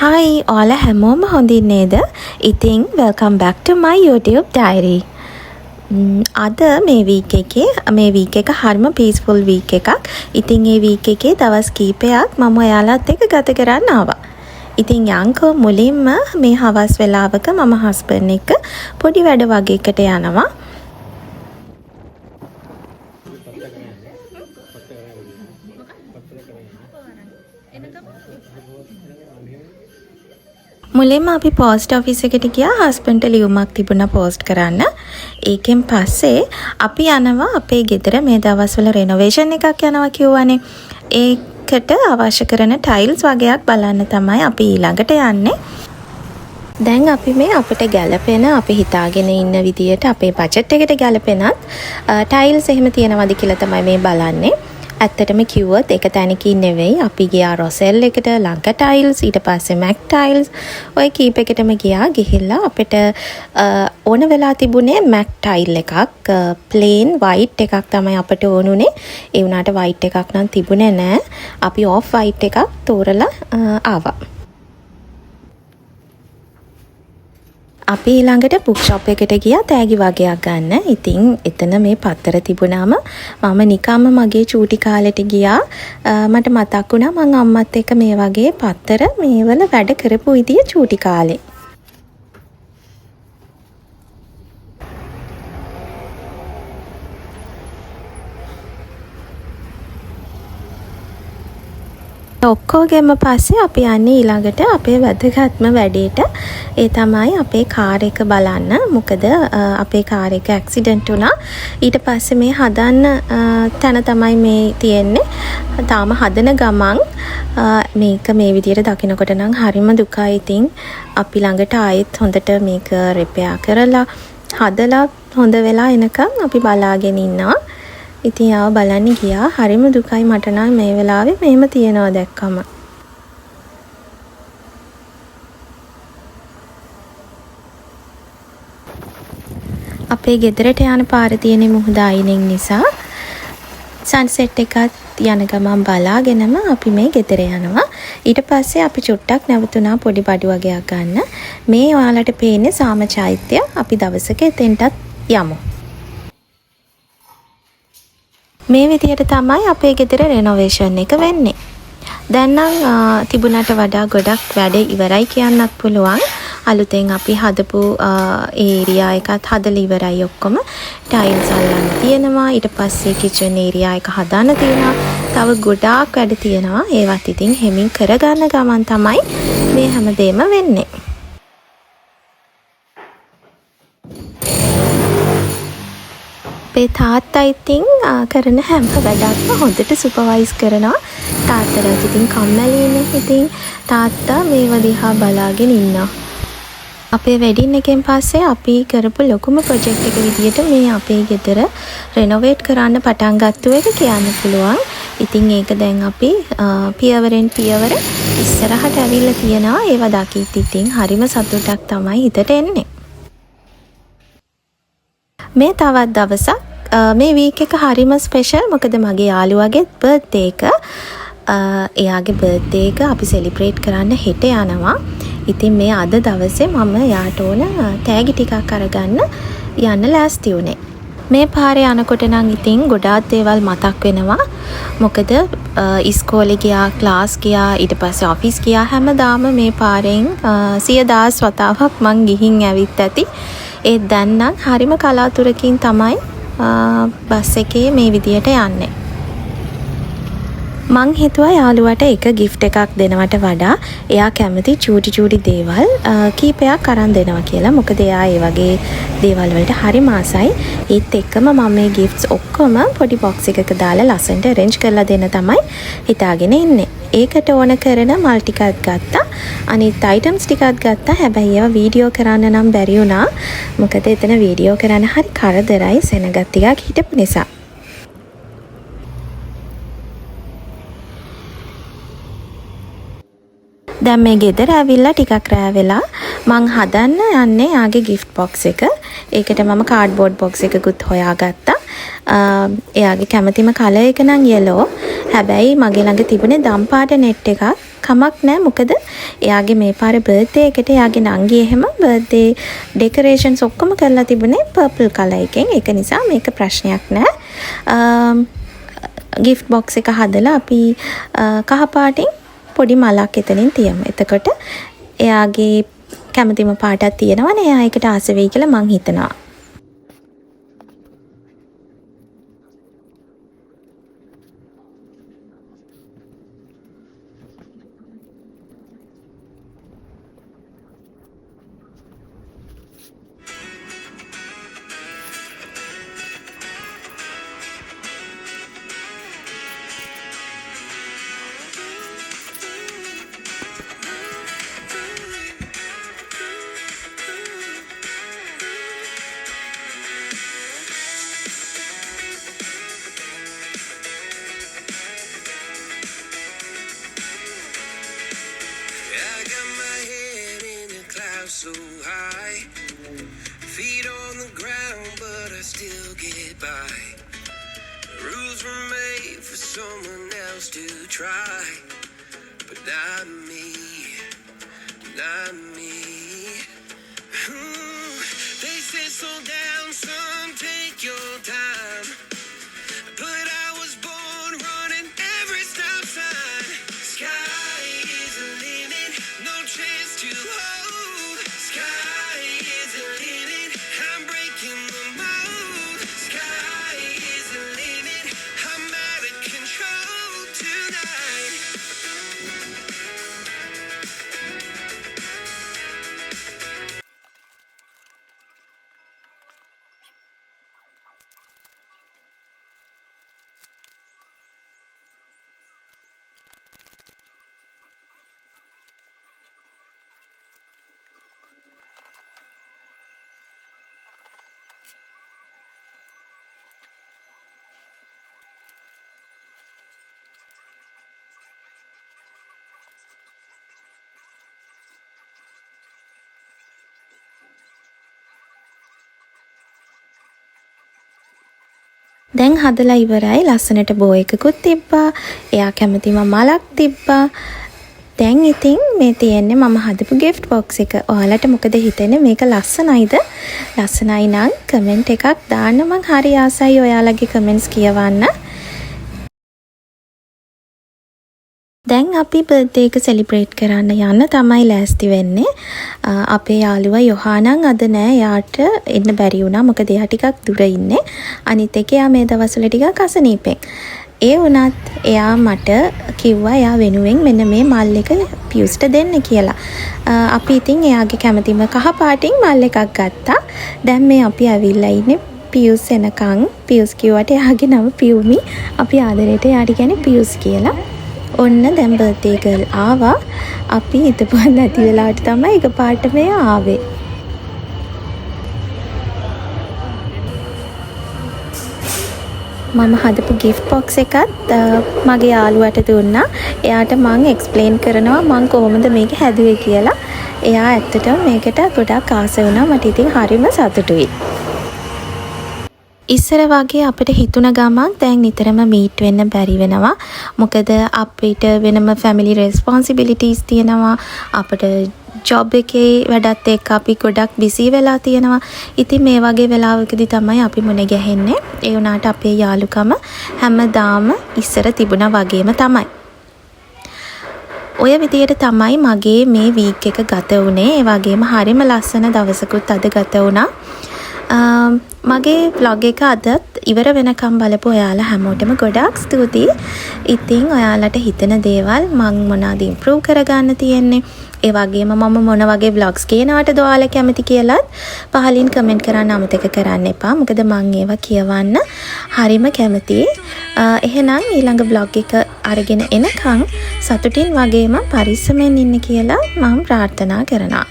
Hi, ඔයාලා හැමෝම හොඳින් නේද? ඉතින් welcome back to my YouTube diary. අද මේ week එක හරිම peaceful week එකක්. ඉතින් මේ week එකේ දවස් කීපයක් මම ඔයාලත් එක්ක ගත කරන්න ආවා. ඉතින් යංකෝ මුලින්ම මේ හවස් වෙලාවක මම husband එක්ක පොඩි වැඩ වගේකට යනවා. මුලින්ම අපි පෝස්ට් ඔෆිස් එකට ගියා හස්බන්ඩ්ට ලියුමක් තිබුණා පෝස්ට් කරන්න. ඒකෙන් පස්සේ අපි යනවා අපේ ගෙදර මේ දවස්වල රෙනෝවේෂන් එකක් යනවා කිව්වනේ. ඒකට අවශ්‍ය කරන ටයිල්ස් වගේක් බලන්න තමයි අපි ඊළඟට යන්නේ. දැන් අපි මේ අපිට ගැළපෙන අපි හිතාගෙන ඉන්න විදියට අපේ බජට් එකට ගැළපෙනත් ටයිල්ස් එහෙම තියෙනවද කියලා තමයි මේ බලන්නේ. ඇත්තටම කිව්වොත් එක තැනකින් නෙවෙයි අපි ගියා රොසෙල් එකට ලංකා ටයිල්ස් ඊට පස්සේ මැක් ටයිල්ස් ඔය කීප එකටම ගිහිල්ලා අපිට ඕන වෙලා තිබුණේ මැක් ටයිල් එකක් ප්ලේන් වයිට් එකක් තමයි අපිට ඕනුනේ ඒ වුණාට වයිට් එකක් නම් තිබුණේ නැහැ අපි ඔෆ් වයිට් එකක් තෝරලා ආවා අපි ඊළඟට බුක් ෂොප් එකට ගියා තෑගි වගේක් ගන්න. ඉතින් එතන මේ පත්තර තිබුණාම මම නිකම්ම මගේ චූටි කාලෙට ගියා. මට මතක් වුණා මං අම්මත් එක්ක මේ වගේ පත්තර මේවල වැඩ කරපු විදිය චූටි කාලේ. ඔක්කොගෙම පස්සේ අපි යන්නේ ඊළඟට අපේ වැදගත්ම වැඩේට. ඒ තමයි අපේ කාර් එක බලන්න. මොකද අපේ කාර් එක ඇක්සිඩන්ට් වුණා. ඊට පස්සේ මේ හදන්න තැන තමයි මේ තියෙන්නේ. තාම හදන ගමන් මේක මේ විදියට දකිනකොට නම් හරිම දුකයි. ඉතින් අපි ළඟට ආයෙත් හොඳට මේක රිපෙයාර් කරලා හදලා හොඳ වෙලා එනකම් අපි බලාගෙන ඉන්නවා. ඉතින් ආව බලන්න ගියා හරිම දුකයි මට නම් මේ වෙලාවේ මෙහෙම තියනවා දැක්කම අපේ ගෙදරට යන පාර තියෙන මුහුද අයිනෙන් නිසා සන්සෙට් එකත් යන ගමන් බලාගෙනම අපි මේ ගෙදර යනවා ඊට පස්සේ අපි චුට්ටක් නැවතුණා පොඩි බඩු වගේක් ගන්න මේ ඔයාලට පේන්නේ සාම චෛත්‍ය අපි දවසක එතෙන්ටත් යමු මේ විදියට තමයි අපේ ගෙදර රෙනෝවේෂන් එක වෙන්නේ. දැන් නම් තිබුණට වඩා ගොඩක් වැඩ ඉවරයි කියන්නත් පුළුවන්. අලුතෙන් අපි හදපු ඒරියා එකත් හදලා ඉවරයි ඔක්කොම. ටයිල්ස් අල්ලන්න තියෙනවා. ඊට පස්සේ කිචන් ඒරියා එක හදාන්න තියෙනවා. තව ගොඩාක් වැඩ තියෙනවා. ඒවත් ඉතින් හැමින් කරගන්න ගමන් තමයි මේ හැමදේම වෙන්නේ. අපේ තාත්තා ඉතින් කරන හැම වැඩක්ම හොඳට සුපර්වයිස් කරනවා. තාත්තට ඉතින් කම්මැලිනේ. ඉතින් තාත්තා මේව දිහා බලාගෙන ඉන්නවා. අපේ වෙඩින් එකෙන් පස්සේ අපි කරපු ලොකුම ප්‍රොජෙක්ට් එක විදියට මේ අපේ ගෙදර රෙනෝවේට් කරන්න පටන් ගත්ත එක කියන්න පුළුවන්. ඉතින් ඒක දැන් අපි පියවරෙන් පියවර ඉස්සරහට ඇවිල්ලා තියෙනවා. ඒව දකිද්දි ඉතින් හරිම සතුටක් තමයි හිතට එන්නේ. මේ තවත් දවසක් මේ වීක් එක හරිම ස්පෙෂල් මොකද මගේ යාළුවගේ බර්ත්ඩේ එක එයාගේ බර්ත්ඩේ එක අපි සෙලිබ්‍රේට් කරන්න හෙට යනවා. ඉතින් මේ අද දවසේ මම යාට ඕන තෑගි ටිකක් අරගන්න යන්න ලෑස්ති වුණේ. මේ පාරේ යනකොට නම් ඉතින් ගොඩාක් දේවල් මතක් වෙනවා. මොකද ඉස්කෝලේ ගියා, ක්ලාස් ගියා, ඊට පස්සේ ඔෆිස් ගියා හැමදාම මේ පාරෙන් 100,000 වතාවක් මං ගිහින් ඇවිත් ඇති. ඒ දැන් නම් හරිම කලාතුරකින් තමයි බස් එකේ මේ විදියට යන්නේ. මං හිතුවා යාළුවට එක gift එකක් දෙනවට වඩා එයා කැමති චූටි දේවල් කීපයක් අරන් දෙනවා කියලා. මොකද එයා ඒ වගේ දේවල් වලට හරිම ආසයි. ඒත් එක්කම මම මේ gifts ඔක්කොම පොඩි box එකක දාලා ලස්සනට arrange කරලා දෙන්න තමයි හිතාගෙන ඉන්නේ. ඒකට ඕන කරන මල් ටිකක් ගත්තා. අනිත් items ටිකක් ගත්තා. හැබැයි ඒවා වීඩියෝ කරන්න නම් බැරි වුණා. මොකද එතන වීඩියෝ කරන්න හරි කරදරයි සෙනගත් ටිකක් හිටපු නිසා. දැන් මේ ගෙදර ඇවිල්ලා ටිකක් රෑ වෙලා මං හදන්න යන්නේ යාගේ gift box එක. ඒකට මම cardboard box එකකුත් හොයාගත්තා. එයාගේ කැමතිම කලර් එක නම් yellow. හැබැයි මගේ ළඟ තිබුණේ දම් පාට net එකක් කමක් නැහැ. මොකද එයාගේ මේ පාර බර්ත්ඩේ එකට එයාගේ නංගි එහෙම බර්ත්ඩේ ඩෙකොරේෂන්ස් ඔක්කොම කරලා තිබුණේ පර්පල් කලර් එකෙන්. ඒක නිසා මේක ප්‍රශ්නයක් නැහැ. gift box එක හදලා අපි කහ පාටින් පොඩි මලක් එතනින් තියමු. එතකොට එයාගේ කැමතිම පාටක් තියෙනවනේ. එයා ඒකට ආස වෙයි කියලා මං හිතනවා. So high, feet on the ground, but I still get by. Rules were made for someone else to try, but not me, not me. They say slow down, son, take your time, but I was born running every stop sign. Sky is the limit, no chance to hold. Sky is the limit, I'm breaking the mold. Sky is the limit, I'm out of control tonight. දැන් හදලා ඉවරයි. ලස්සනට බෝ එකකුත් තිබ්බා. එයා කැමතිම මලක් තිබ්බා. දැන් ඉතින් මේ තියෙන්නේ මම හදපු gift box එක. ඔයාලට මොකද හිතෙන්නේ? මේක ලස්සනයිද? ලස්සනයි නම් කමෙන්ට් එකක් දාන්න. මං හරි ආසයි ඔයාලගේ කමෙන්ට්ස් කියවන්න. දැන් අපි බර්ත්ඩේ එක සෙලිබ්‍රේට් කරන්න යන්න තමයි ලෑස්ති වෙන්නේ. අපේ යාළුවා යොහානන් අද නෑ. එයාට එන්න බැරි වුණා. මොකද එයා ටිකක් දුර ඉන්නේ. අනිත් එක එයා මේ දවස්වල ටිකක් අසනීපෙන්. ඒ වුණත් එයා මට කිව්වා එයා වෙනුවෙන් මෙන්න මේ මල් එක පියුස්ට දෙන්න කියලා. අපි ඉතින් එයාගේ කැමතිම කහ පාටින් මල් එකක් ගත්තා. දැන් මේ අපි ඇවිල්ලා ඉන්නේ පියුස් එනකන්. පියුස් කිව්වට එයාගේ නම පියුමි. අපි ආදරේට එයාට කියන්නේ පියුස් කියලා. ඔන්න දැන් බර්ත්ඩේ ගර්ල් ආවා. අපි හිතපුවා නැති වෙලාවට තමයි එකපාරට මේ ආවේ. මම හදපු gift box එකත් මගේ යාළුවට දුන්නා. එයාට මම එක්ස්ප්ලেইন කරනවා මම කොහොමද මේක හැදුවේ කියලා. එයා ඇත්තටම මේකට ගොඩක් ආස වුණා. මට ඉතින් හරිම සතුටුයි. ඉස්සර වගේ අපිට හිතුණ ගමන් දැන් නිතරම මීට් වෙන්න බැරි වෙනවා. මොකද අපිට වෙනම ෆැමිලි රෙස්පොන්සිබිලිටීස් තියෙනවා. අපිට ජොබ් එකේ වැඩත් එක්ක අපි ගොඩක් බිසි වෙලා තියෙනවා. ඉතින් මේ වගේ වෙලාවකදී තමයි අපි මුණ ගැහෙන්නේ. ඒ වුණාට අපේ යාළුකම හැමදාම ඉස්සර තිබුණා වගේම තමයි. ඔය විදියට තමයි මගේ මේ වීක් එක ගත වුණේ. ඒ වගේම හරිම ලස්සන දවසකුත් අද ගත වුණා. මගේ vlog එක අදත් ඉවර වෙනකම් බලපු ඔයාලා හැමෝටම ගොඩාක් ස්තුතියි. ඉතින් ඔයාලට හිතෙන දේවල් මම මොනවද improve කරගන්න තියෙන්නේ, ඒ වගේම මම මොන වගේ vlogs කියනවටද ඔයාලා කැමති කියලාත් පහලින් කමෙන්ට් කරන්න අමතක කරන්න එපා. මොකද මම ඒවා කියවන්න හරිම කැමතියි. එහෙනම් ඊළඟ vlog එක අරගෙන එනකන් සතුටින් වගේම පරිස්සමෙන් ඉන්න කියලා මම ප්‍රාර්ථනා කරනවා.